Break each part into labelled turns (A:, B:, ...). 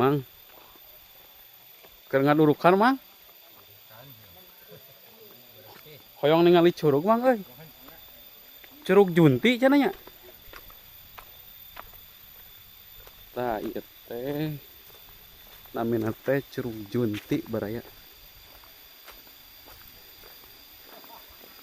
A: Mang. Keur ngadurukan, Mang. Hoyong ningali curug, Mang euy. Curug Junti cenah nya. Tah ieu teh namina teh Curug Junti baraya.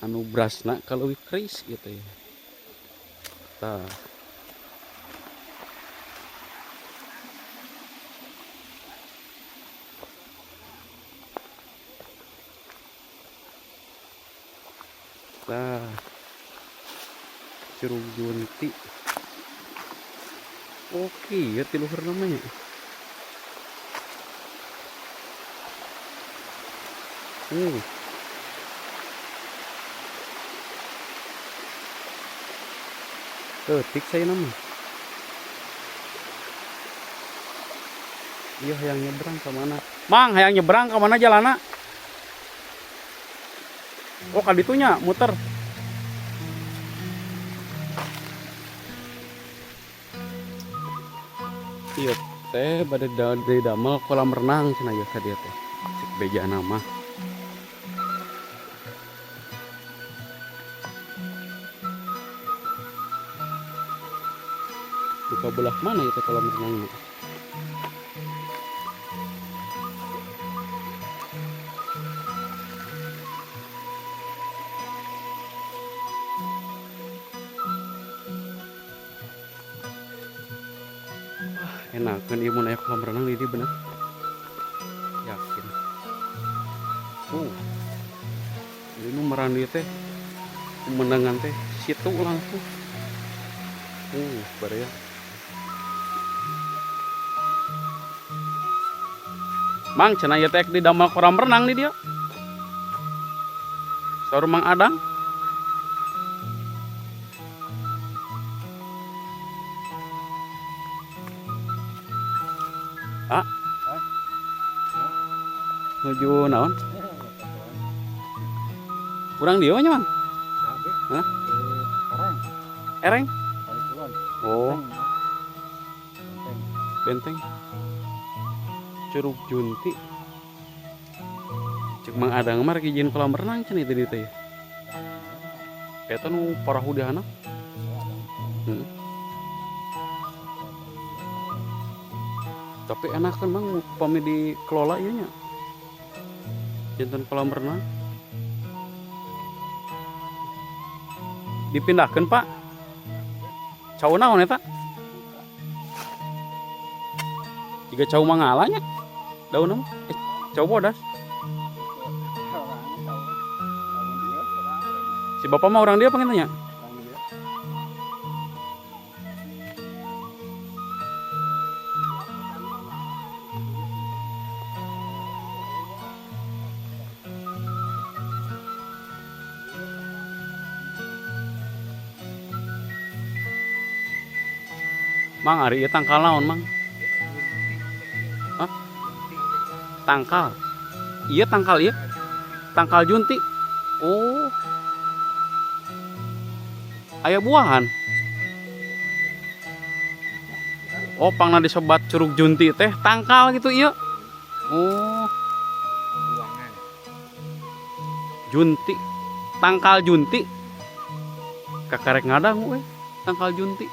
A: Anu brasna kaleuwih keris ieu teh. Tah. Tah. Curug Junti. Oke, ya ti luhur namanya. Ketik saya nama. Iya hayang nyebrang ke mana? Mang, hayang nyebrang ke mana jalana? Oh, kaditunya muter. Iya teh bade dari damel kolam renang cenah ya ka dieu teh. Cek beja nama. Buka belah mana itu kolam renangnya? Enak kan ieu mun aya kolam renang di dieu bener. Yakin. Ini numeran dieu teh pemandangan teh situ langsung. Baraya. Mang cenah ieu teh di damel kolam renang di dieu. Saur Mang Adang. Ah. Nuju naon? Urang dieu nya, Mang? Hah? Ereng. Oh. Benteng. Curug Junti. Cek Mang Adang mah rek izin kolam renang cenah itu dieu teh. Eta nu parahudahna. Tapi enak kan Mang upami dikelola ieu nya. Janten kolam renang. Dipindahkeun, Pak. Cau naon eta? Jiga cau mangala nya. Daunna mah. Cau bodas. Si bapak mah orang dia pengen tanya. Mang ari ieu tangkal naon, Mang? Hah? Tangkal. Iya tangkal ieu. Tangkal Junti. Oh. Aya buahan. Oh, pangna disebat Curug Junti teh tangkal gitu ieu. Oh. Junti. Tangkal Junti. Kakarek ngadang we, tangkal Junti.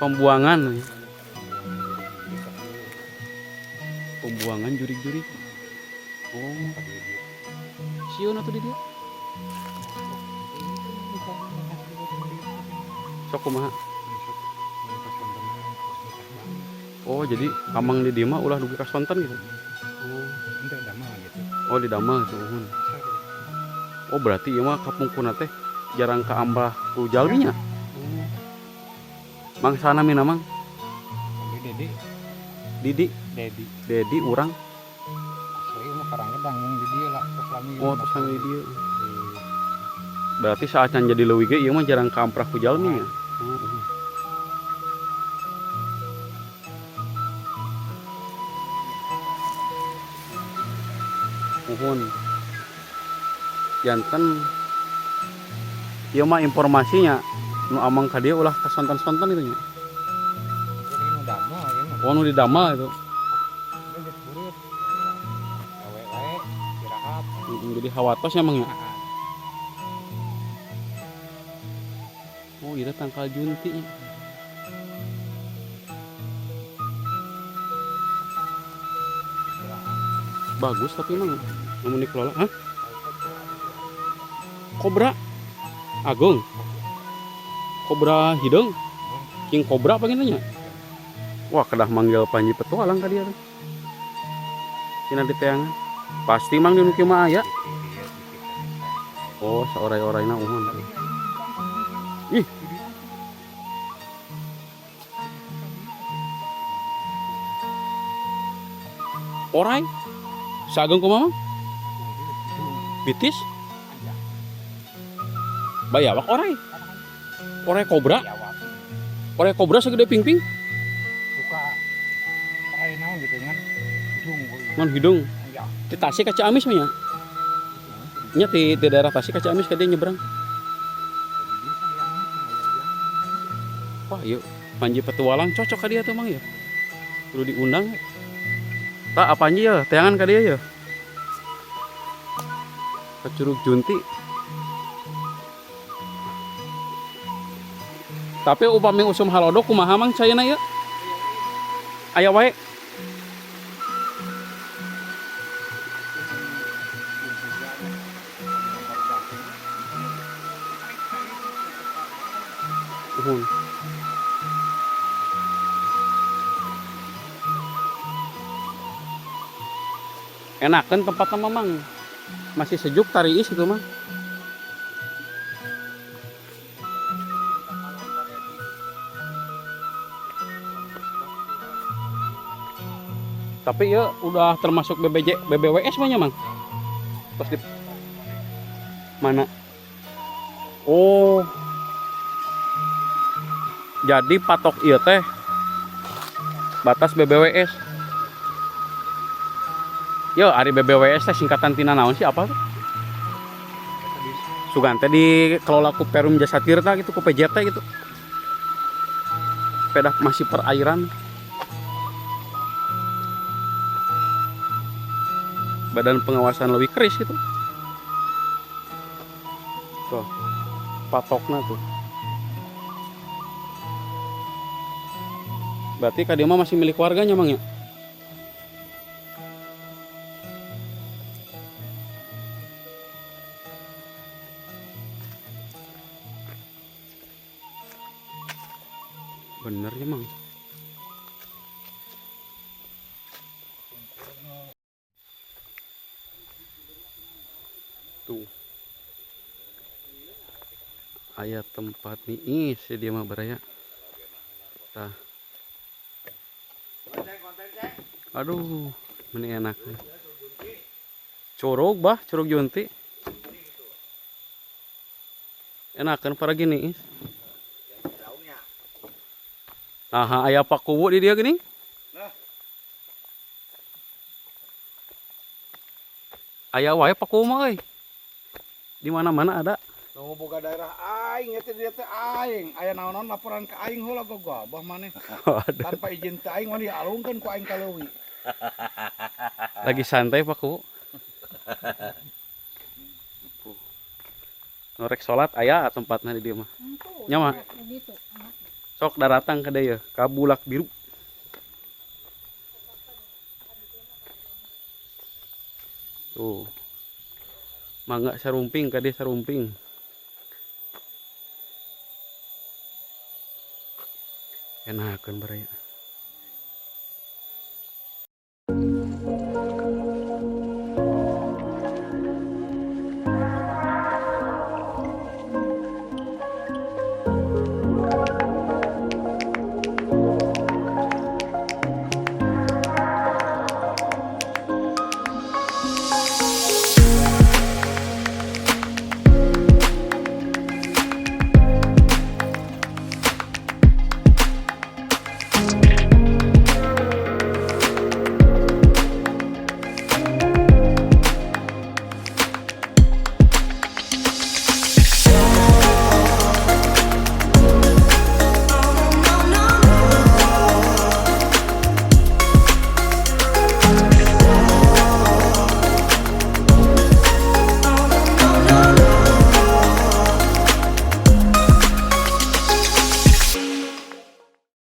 A: Pembuangan. Pembuangan jurig-jurig. Oh. Sieun atuh di dieu. Sok kumaha? Oh, jadi kamang di dieu mah ulah dugi ka sonten gitu. Oh, ente damel gitu. Oh, di damel gitu. Oh, berarti ieu mah kapungkurna teh jarang kaambah ku jalmi nya. Mang sana mina Mang? Didi. Didi. Dedi. Dedi urang. Asli mah Karangkedang yang di dieu lah keslami. Oh, keslami di dieu. Berarti saacan jadi leuwih ge ieu mah jarang kaamprah ku jalmi ya. Nuhun. Janten ieu mah informasinya Nu amang ka dieu ulah kasontan-sontan itu nya.
B: Jadi nu dama ya mah.
A: Oh nu di dama itu.
B: Ini geus burit. Gawe wae istirahat.
A: Jadi hawatos emang ya.
B: Nah,
A: Oh iya tangkal junti nya. Bagus tapi emang namun dikelola. Hah? Kobra Agung. Kobra hidung. King Kobra apa gini nya? Wah kedah manggil Panji Petualang ka dia. Cina di teangan. Pasti mang di nu kieu mah aya. Oh, saorai-oraina uhun. Ih. Orai. Sageung kumaha? Bitis? Bayawak orai. Orai kobra. Orai kobra segede pingping.
B: suka pakai naon gitu kan. Hidung.
A: Ngan hidung.
B: Ya.
A: Di Tasik ka Ciamis mah nya. Nya di daerah Tasik ka Ciamis ka dia nyebrang. Wah, yuk Panji Petualang cocok ka dia tuh mang ya. Kudu diundang. Tak apa Panji ya, teangan ka dia ya. Ke Curug Junti. Tapi upami usum halodok kumaha mang cayeuna ya? Aya wae. Uhun. Enak kan tempatnya memang masih sejuk tariis itu mah. Tapi ya udah termasuk BBWS mah nya mang. Pas di mana? Oh. Jadi patok ieu teh batas BBWS. Yo, ari BBWS teh singkatan tina naon sih apa tuh? Sugante dikelola ku Perum Jasa Tirta gitu, ku PJT gitu. Sepeda masih perairan. Badan pengawasan lebih keris gitu. Tuh, patoknya tuh. Berarti Kak Dima masih milik warganya mang ya? Bener ya mang. Tuh. Aya tempat nih si dia mah beraya. Tah. Aduh, meni enak. Curug bah, curug Junti. Enakan para gini. Aha, aya pakuwu di dia gini. Aya wae pakuwu mah euy. Di mana-mana ada.
B: Nu boga daerah aing eta dia teh aing. Aya naon-naon laporan ka aing heula gogobah maneh. Tanpa izin teh aing mah dialungkeun ku aing ka leuwih.
A: Lagi santai pakuwu. Norek salat aya tempatna di dieu mah. Nya mah. Sok daratang ka dieu, ka Bulak Biru. Tuh. Mangga sarumping ka dieu sarumping. Enakeun baraya.